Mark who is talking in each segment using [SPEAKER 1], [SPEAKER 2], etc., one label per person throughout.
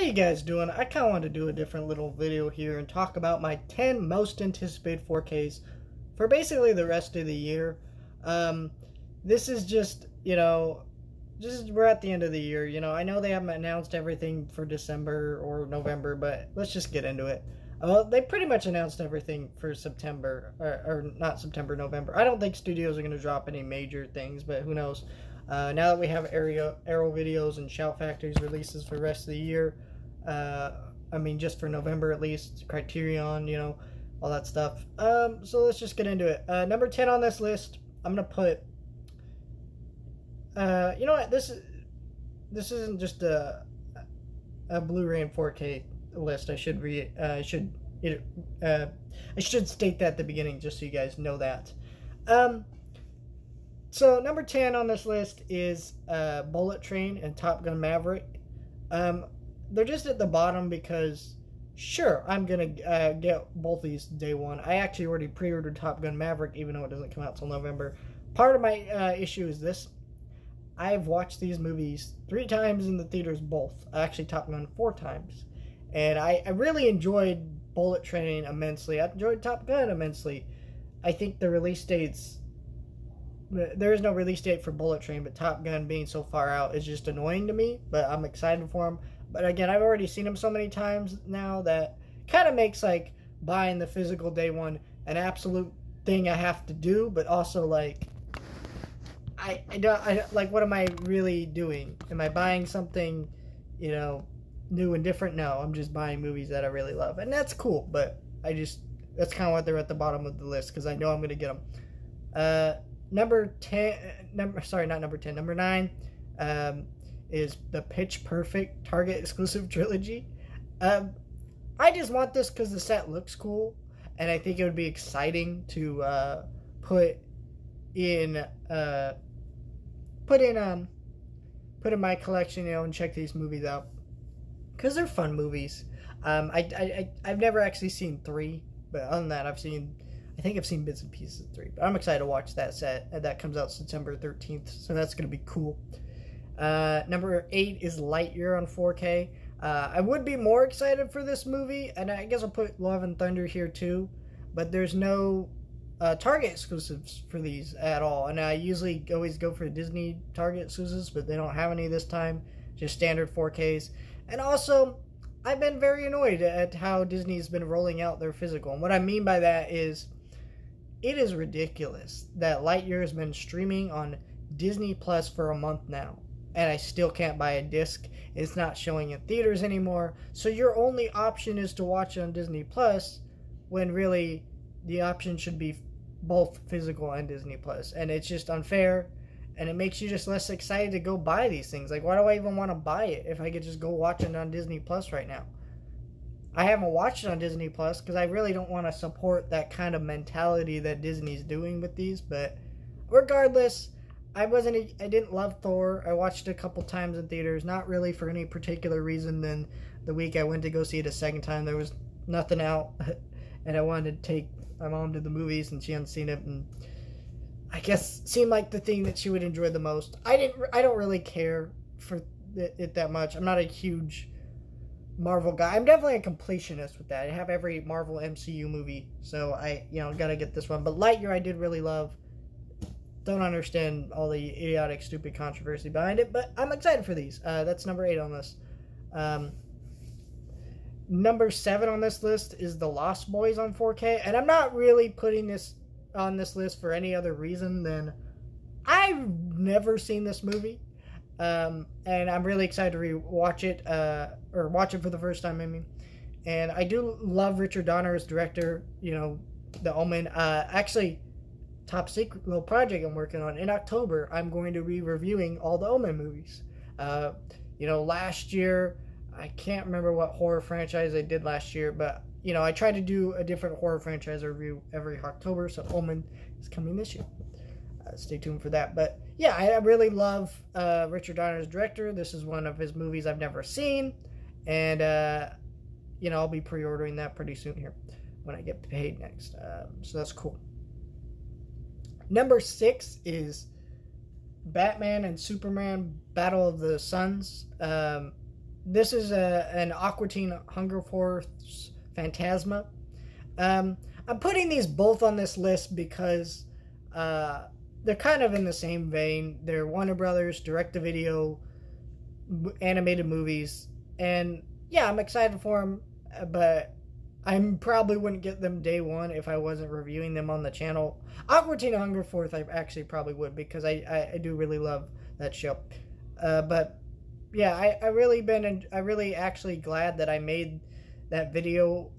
[SPEAKER 1] you guys doing? I kind of want to do a different little video here and talk about my 10 most anticipated 4Ks for basically the rest of the year. This is just, we're at the end of the year. I know they haven't announced everything for December or November, but let's just get into it. Well, they pretty much announced everything for September, or not September, November. I don't think studios are going to drop any major things, but who knows. Now that we have Arrow Videos and Shout Factory's releases for the rest of the year, just for November at least, Criterion, all that stuff. So let's just get into it. Number 10 on this list, I'm going to put, you know what, this isn't just a Blu-ray and 4K list. I should state that at the beginning just so you guys know that. So number 10 on this list is Bullet Train and Top Gun Maverick. They're just at the bottom because, sure, I'm going to get both these day one. I actually already pre-ordered Top Gun Maverick, even though it doesn't come out till November. Part of my issue is this. I've watched these movies 3 times in the theaters, both. Actually, Top Gun 4 times. And I really enjoyed Bullet Train immensely. I enjoyed Top Gun immensely. I think the release dates... There is no release date for Bullet Train, but Top Gun being so far out is just annoying to me. But I'm excited for them. But again, I've already seen them so many times now that kind of makes like buying the physical day one an absolute thing I have to do. But also like, I like, what am I really doing? Am I buying something, new and different? No, I'm just buying movies that I really love, and that's cool. But that's kind of why they're at the bottom of the list because I know I'm gonna get them. Number 9 is the Pitch Perfect Target exclusive trilogy. I just want this because the set looks cool, and I think it would be exciting to put in my collection, and check these movies out because they're fun movies. I've never actually seen 3, but other than that, I think I've seen bits and pieces of 3, but I'm excited to watch that set. That comes out September 13th, so that's going to be cool. Number 8 is Lightyear on 4K. I would be more excited for this movie, and I guess I'll put Love and Thunder here too, but there's no Target exclusives for these at all, and I usually always go for Disney Target exclusives, but they don't have any this time, just standard 4Ks. And also, I've been very annoyed at how Disney's been rolling out their physical, and what I mean by that is it is ridiculous that Lightyear has been streaming on Disney Plus for a month now, and I still can't buy a disc. It's not showing in theaters anymore, so your only option is to watch it on Disney Plus, when really the option should be both physical and Disney Plus, and it's just unfair, and it makes you just less excited to go buy these things. Like, why do I even want to buy it if I could just go watch it on Disney Plus right now? I haven't watched it on Disney Plus because I really don't want to support that kind of mentality that Disney's doing with these. But regardless, I didn't love Thor. I watched it a couple times in theaters, not really for any particular reason than the week I went to go see it a second time. There was nothing out, and I wanted to take my mom to the movies, and she hadn't seen it, and I guess seemed like the thing that she would enjoy the most. I don't really care for it that much. I'm not a huge Marvel guy. I'm definitely a completionist with that. I have every Marvel MCU movie, so I gotta get this one. But Lightyear I did really love. Don't understand all the idiotic, stupid controversy behind it, but I'm excited for these. That's number 8 on this. Number 7 on this list is The Lost Boys on 4K, and I'm not really putting this on this list for any other reason than I've never seen this movie. And I'm really excited to rewatch it, or watch it for the first time, And I do love Richard Donner as director, The Omen. Actually, top secret little project I'm working on. In October, I'm going to be reviewing all the Omen movies. Last year, I can't remember what horror franchise I did last year, but, I try to do a different horror franchise review every October, so Omen is coming this year. Stay tuned for that. But yeah, I really love Richard Donner as director. This is one of his movies I've never seen, and I'll be pre-ordering that pretty soon here when I get paid next. So that's cool. Number 6 is Batman and Superman Battle of the Suns. this is an Aqua Teen Hunger Force Phantasma. I'm putting these both on this list because they're kind of in the same vein. They're Warner Brothers direct-to-video animated movies, and yeah, I'm excited for them, but I probably wouldn't get them day one if I wasn't reviewing them on the channel. Aqua Teen Hunger Force I actually probably would, because I do really love that show. But yeah, I really actually glad that I made that video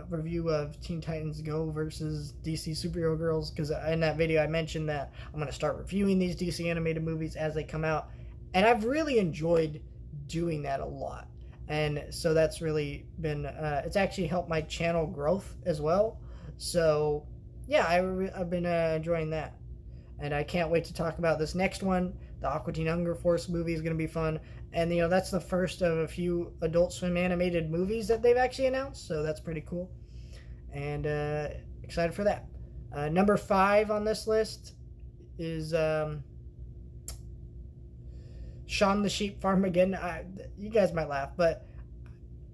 [SPEAKER 1] review of Teen Titans Go versus DC Superhero Girls, because in that video I mentioned that I'm going to start reviewing these DC animated movies as they come out, and I've really enjoyed doing that a lot. And so that's really been, it's actually helped my channel growth as well. So yeah, I've been enjoying that. And I can't wait to talk about this next one. The Aqua Teen Hunger Force movie is going to be fun. And, you know, that's the first of a few Adult Swim animated movies that they've actually announced. So that's pretty cool. And excited for that. Number 5 on this list is Shaun the Sheep Farm again. You guys might laugh, but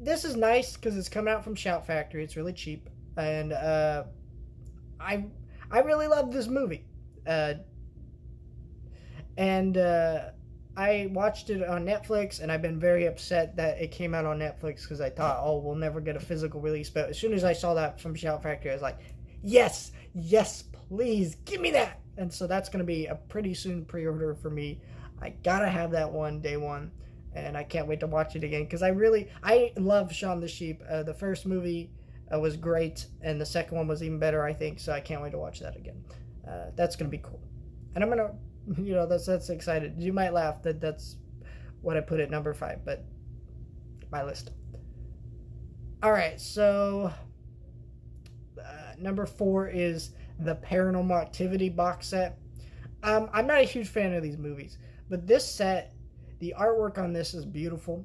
[SPEAKER 1] this is nice because it's coming out from Shout Factory. It's really cheap, and I really love this movie. I watched it on Netflix, and I've been very upset that it came out on Netflix because I thought, oh, we'll never get a physical release. But as soon as I saw that from Shout Factory, I was like, yes, yes, please, give me that. And so that's going to be a pretty soon pre-order for me. I gotta have that one day one, and I can't wait to watch it again because I love Shaun the Sheep. The first movie was great, and the second one was even better, I think. So I can't wait to watch that again. That's gonna be cool, and I'm gonna, you know, that's excited. You might laugh that that's what I put at number 5, but my list. All right, so number 4 is the Paranormal Activity box set. I'm not a huge fan of these movies, but this set, the artwork on this is beautiful.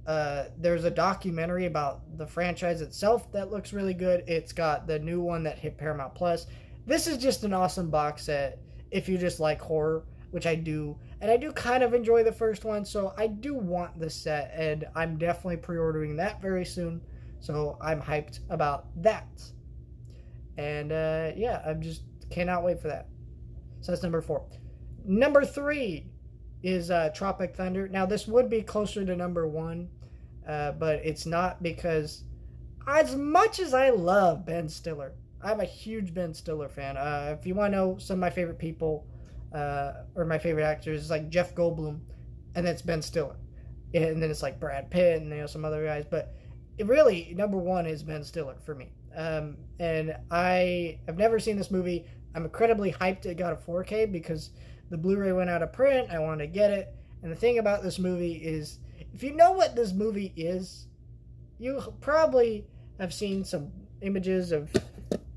[SPEAKER 1] There's a documentary about the franchise itself that looks really good. It's got the new one that hit Paramount Plus. This is just an awesome box set if you just like horror, which I do. And I do kind of enjoy the first one, so I do want this set, and I'm definitely pre-ordering that very soon. So I'm hyped about that. And yeah, I'm just cannot wait for that. So that's number 4. Number 3 is Tropic Thunder. Now, this would be closer to number 1, but it's not, because as much as I love Ben Stiller, I'm a huge Ben Stiller fan. If you want to know some of my favorite people, or my favorite actors, it's like Jeff Goldblum, and then it's Ben Stiller. And then it's like Brad Pitt and, you know, some other guys. But it really, number 1 is Ben Stiller for me. And I have never seen this movie. I'm incredibly hyped it got a 4K because the Blu-ray went out of print. I wanted to get it. And the thing about this movie is, if you know what this movie is, you probably have seen some images of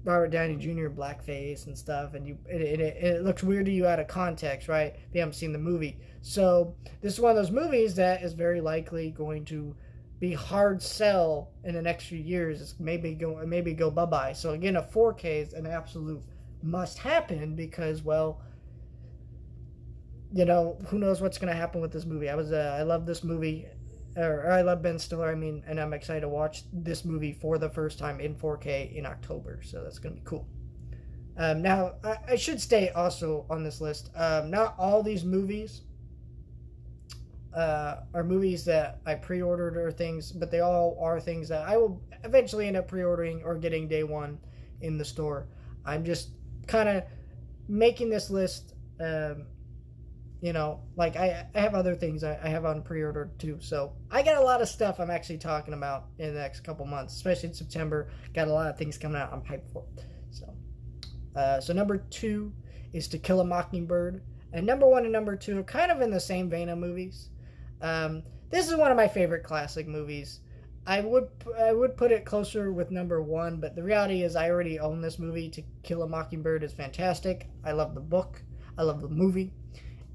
[SPEAKER 1] Robert Downey Jr. blackface and stuff, and it looks weird to you out of context, right? If you haven't seen the movie. So this is one of those movies that is very likely going to be hard sell in the next few years. It's maybe go bye-bye. So again, a 4K is an absolute must happen because, well, you know, who knows what's going to happen with this movie. I love this movie, or I love Ben Stiller, I mean, and I'm excited to watch this movie for the first time in 4K in October, so that's going to be cool. Now, I should state also on this list, not all these movies are movies that I pre-ordered or things, but they all are things that I will eventually end up pre-ordering or getting day one in the store. I'm just kind of making this list, you know, like I have other things I have on pre-order too. So I got a lot of stuff I'm actually talking about in the next couple months, especially in September. Got a lot of things coming out I'm hyped for. So number 2 is To Kill a Mockingbird. And number 1 and number 2 are kind of in the same vein of movies. This is one of my favorite classic movies. I would put it closer with number 1, but the reality is I already own this movie. To Kill a Mockingbird is fantastic. I love the book. I love the movie.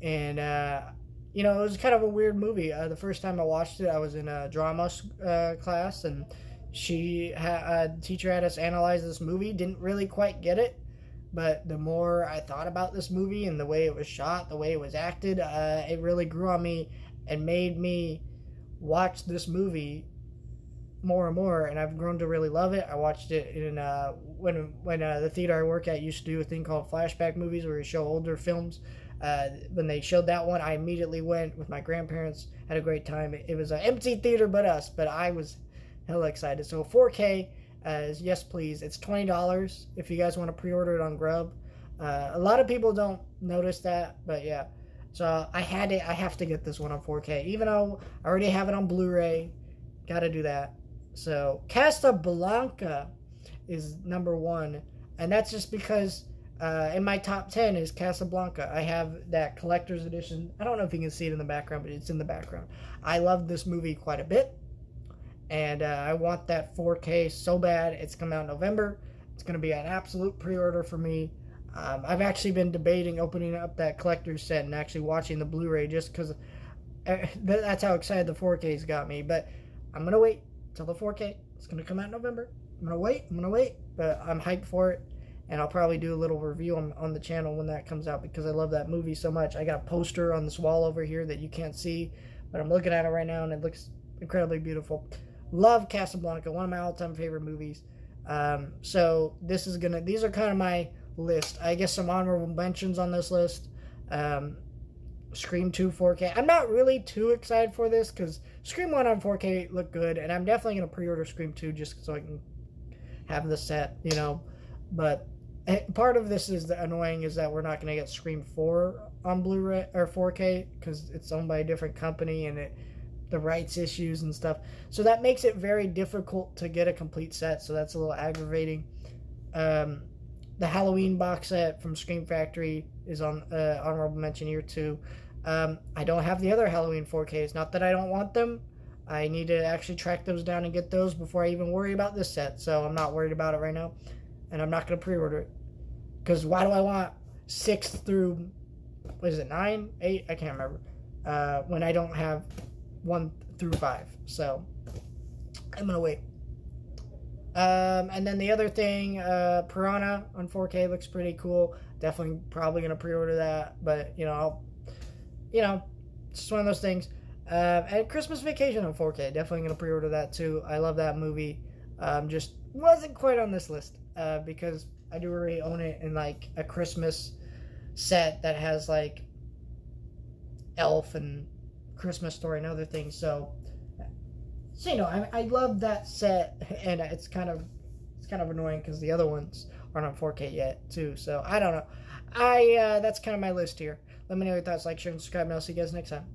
[SPEAKER 1] And, you know, it was kind of a weird movie. The first time I watched it, I was in a drama class, and the teacher had us analyze this movie. Didn't really quite get it, but the more I thought about this movie and the way it was shot, the way it was acted, it really grew on me and made me watched this movie more and more, and I've grown to really love it. I watched it in when the theater I work at used to do a thing called flashback movies, where you show older films. When they showed that one, I immediately went with my grandparents, had a great time. It was an empty theater but us, but I was hella excited. So 4K is yes please. It's $20 if you guys want to pre-order it on Grub. A lot of people don't notice that, but yeah. So I have to get this one on 4K, even though I already have it on Blu-ray. Gotta do that. So Casablanca is number 1, and that's just because in my top 10 is Casablanca. I have that collector's edition. I don't know if you can see it in the background, but it's in the background. I love this movie quite a bit, and I want that 4K so bad. It's coming out in November. It's going to be an absolute pre-order for me. I've actually been debating opening up that collector's set and actually watching the Blu-ray just because that's how excited the 4K's got me. But I'm going to wait till the 4K. It's going to come out in November. I'm going to wait, but I'm hyped for it. And I'll probably do a little review on the channel when that comes out because I love that movie so much. I got a poster on this wall over here that you can't see, but I'm looking at it right now and it looks incredibly beautiful. Love Casablanca, one of my all-time favorite movies. So these are kind of my list. I guess some honorable mentions on this list. Scream 2 4K. I'm not really too excited for this because Scream 1 on 4K looked good, and I'm definitely going to pre-order Scream 2 just so I can have the set, you know. But part of this is annoying is that we're not going to get Scream 4 on Blu-ray or 4K because it's owned by a different company and the rights issues and stuff. So that makes it very difficult to get a complete set. So that's a little aggravating. The Halloween box set from Scream Factory is on honorable mention here too. I don't have the other Halloween 4Ks. Not that I don't want them. I need to actually track those down and get those before I even worry about this set. So I'm not worried about it right now. And I'm not going to pre-order it. Because why do I want 6 through, what is it, 9? 8? I can't remember. When I don't have 1 through 5. So I'm going to wait. And then the other thing, Piranha on 4K looks pretty cool. Definitely probably going to pre-order that. But, it's just one of those things. And Christmas Vacation on 4K. Definitely going to pre-order that too. I love that movie. Just wasn't quite on this list. Because I do already own it in like a Christmas set that has like Elf and Christmas Story and other things. So I love that set, and it's kind of annoying because the other ones aren't on 4K yet too. So I don't know. That's kind of my list here. Let me know your thoughts, like, share, and subscribe, and I'll see you guys next time.